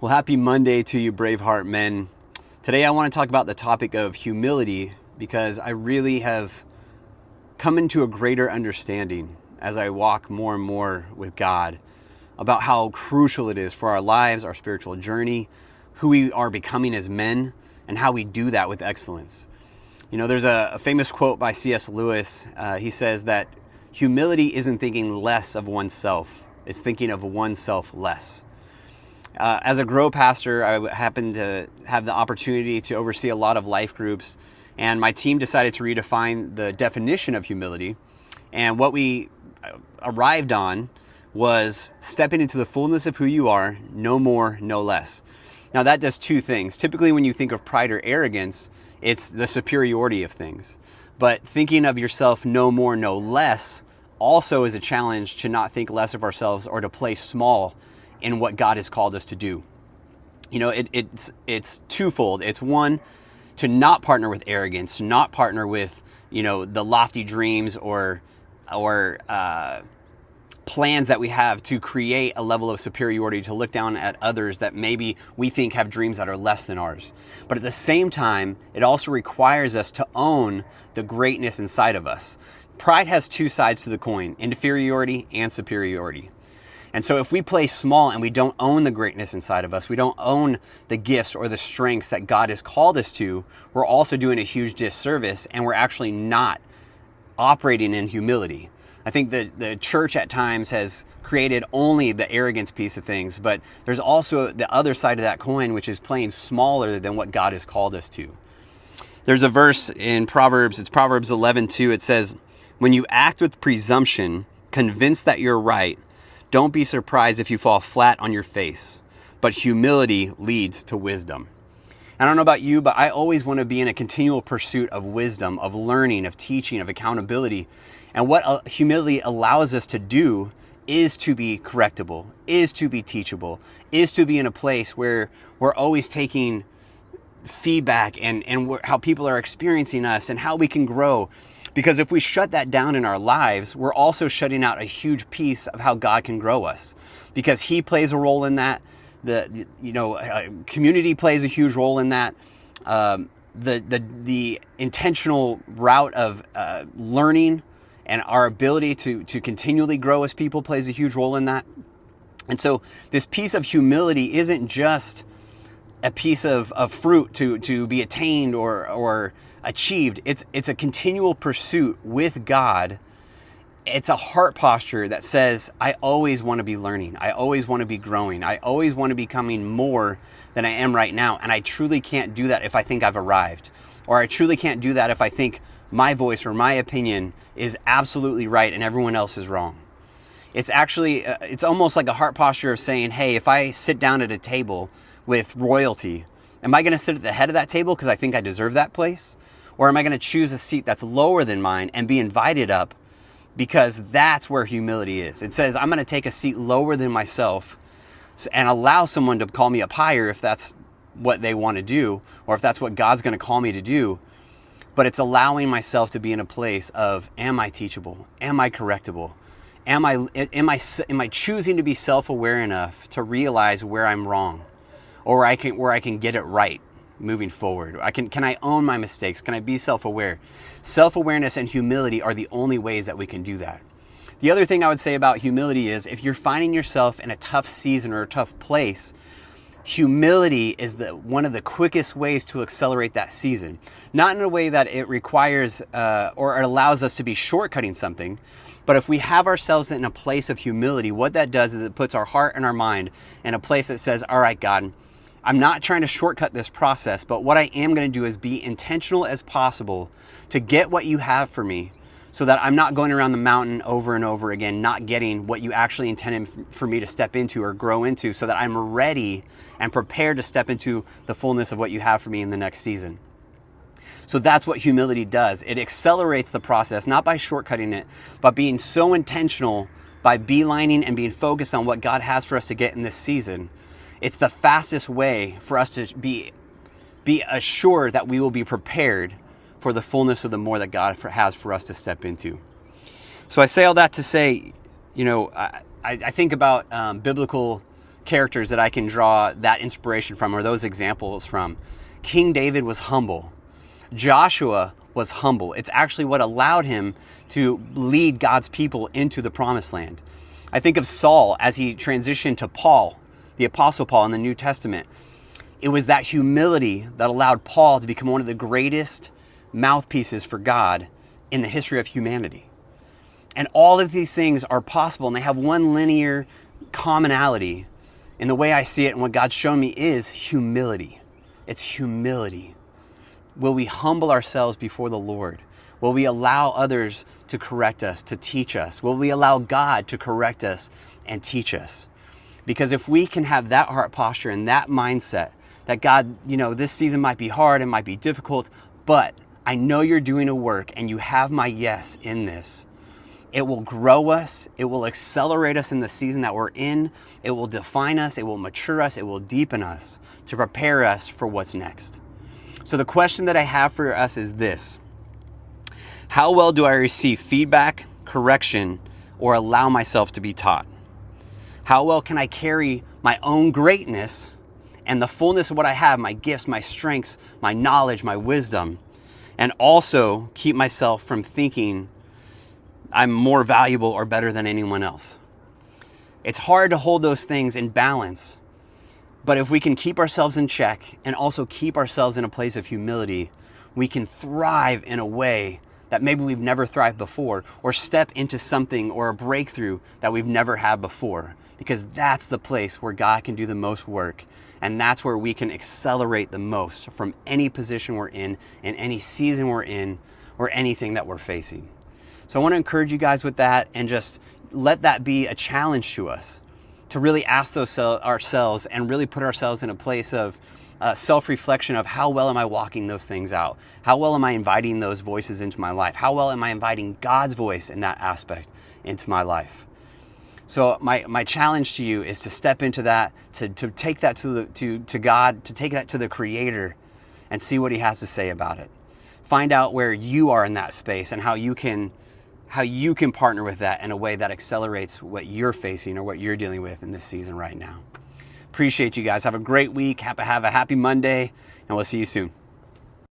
Well, happy Monday to you, Braveheart men. Today I want to talk about the topic of humility because I really have come into a greater understanding as I walk more and more with God about how crucial it is for our lives, our spiritual journey, who we are becoming as men, and how we do that with excellence. You know, there's a famous quote by C.S. Lewis. He says that humility isn't thinking less of oneself, it's thinking of oneself less. As a Grow pastor, I happened to have the opportunity to oversee a lot of life groups, and my team decided to redefine the definition of humility. And what we arrived on was stepping into the fullness of who you are, no more, no less. Now that does two things. Typically when you think of pride or arrogance, it's the superiority of things. But thinking of yourself no more, no less also is a challenge to not think less of ourselves or to play small in what God has called us to do. You know, it's twofold. It's one, to not partner with arrogance, to not partner with, you know, the lofty dreams or plans that we have to create a level of superiority, to look down at others that maybe we think have dreams that are less than ours. But at the same time, it also requires us to own the greatness inside of us. Pride has two sides to the coin: inferiority and superiority. And so if we play small and we don't own the greatness inside of us, we don't own the gifts or the strengths that God has called us to, we're also doing a huge disservice, and we're actually not operating in humility. I think that the church at times has created only the arrogance piece of things, but there's also the other side of that coin, which is playing smaller than what God has called us to. There's a verse in Proverbs, it's Proverbs 11:2. It says, "When you act with presumption, convinced that you're right, don't be surprised if you fall flat on your face, but humility leads to wisdom." I don't know about you, but I always want to be in a continual pursuit of wisdom, of learning, of teaching, of accountability. And what humility allows us to do is to be correctable, is to be teachable, is to be in a place where we're always taking feedback and how people are experiencing us and how we can grow. Because if we shut that down in our lives, we're also shutting out a huge piece of how God can grow us, because He plays a role in that. Community plays a huge role in that. The intentional route of learning and our ability to continually grow as people plays a huge role in that. And so this piece of humility isn't just a piece of fruit to be attained or achieved. It's a continual pursuit with God. It's a heart posture that says, I always want to be learning. I always want to be growing. I always want to be becoming more than I am right now. And I truly can't do that if I think I've arrived. Or I truly can't do that if I think my voice or my opinion is absolutely right and everyone else is wrong. It's actually, it's almost like a heart posture of saying, hey, if I sit down at a table with royalty, am I going to sit at the head of that table because I think I deserve that place? Or am I going to choose a seat that's lower than mine and be invited up, because that's where humility is? It says I'm going to take a seat lower than myself and allow someone to call me up higher if that's what they want to do, or if that's what God's going to call me to do. But it's allowing myself to be in a place of, am I teachable? Am I correctable? Am I choosing to be self-aware enough to realize where I'm wrong, or where I can get it right moving forward? Can I own my mistakes? Can I be self-aware? Self-awareness and humility are the only ways that we can do that. The other thing I would say about humility is, if you're finding yourself in a tough season or a tough place, humility is one of the quickest ways to accelerate that season. Not in a way that it requires or it allows us to be shortcutting something, but if we have ourselves in a place of humility, what that does is it puts our heart and our mind in a place that says, all right, God, I'm not trying to shortcut this process, but what I am going to do is be intentional as possible to get what you have for me, so that I'm not going around the mountain over and over again, not getting what you actually intended for me to step into or grow into, so that I'm ready and prepared to step into the fullness of what you have for me in the next season. So that's what humility does. It accelerates the process, not by shortcutting it, but being so intentional by beelining and being focused on what God has for us to get in this season. It's the fastest way for us to be assured that we will be prepared for the fullness of the more that God has for us to step into. So I say all that to say, you know, I think about biblical characters that I can draw that inspiration from, or those examples from. King David was humble. Joshua was humble. It's actually what allowed him to lead God's people into the promised land. I think of Saul as he transitioned to Paul, the Apostle Paul in the New Testament. It was that humility that allowed Paul to become one of the greatest mouthpieces for God in the history of humanity. And all of these things are possible, and they have one linear commonality in the way I see it, and what God's shown me is humility. It's humility. Will we humble ourselves before the Lord? Will we allow others to correct us, to teach us? Will we allow God to correct us and teach us? Because if we can have that heart posture and that mindset that God, this season might be hard, it might be difficult, but I know you're doing a work and you have my yes in this. It will grow us. It will accelerate us in the season that we're in. It will define us. It will mature us. It will deepen us to prepare us for what's next. So the question that I have for us is this: how well do I receive feedback, correction, or allow myself to be taught? How well can I carry my own greatness and the fullness of what I have, my gifts, my strengths, my knowledge, my wisdom, and also keep myself from thinking I'm more valuable or better than anyone else? It's hard to hold those things in balance, but if we can keep ourselves in check and also keep ourselves in a place of humility, we can thrive in a way that maybe we've never thrived before, or step into something or a breakthrough that we've never had before, because that's the place where God can do the most work, and that's where we can accelerate the most from any position we're in any season we're in, or anything that we're facing. So I want to encourage you guys with that, and just let that be a challenge to us, to really ask ourselves and really put ourselves in a place of self-reflection of how well am I walking those things out? How well am I inviting those voices into my life? How well am I inviting God's voice in that aspect into my life? So my challenge to you is to step into that, to take that to God, to take that to the Creator, and see what He has to say about it. Find out where you are in that space and how you can partner with that in a way that accelerates what you're facing or what you're dealing with in this season right now. Appreciate you guys. Have a great week. Have a happy Monday, and we'll see you soon.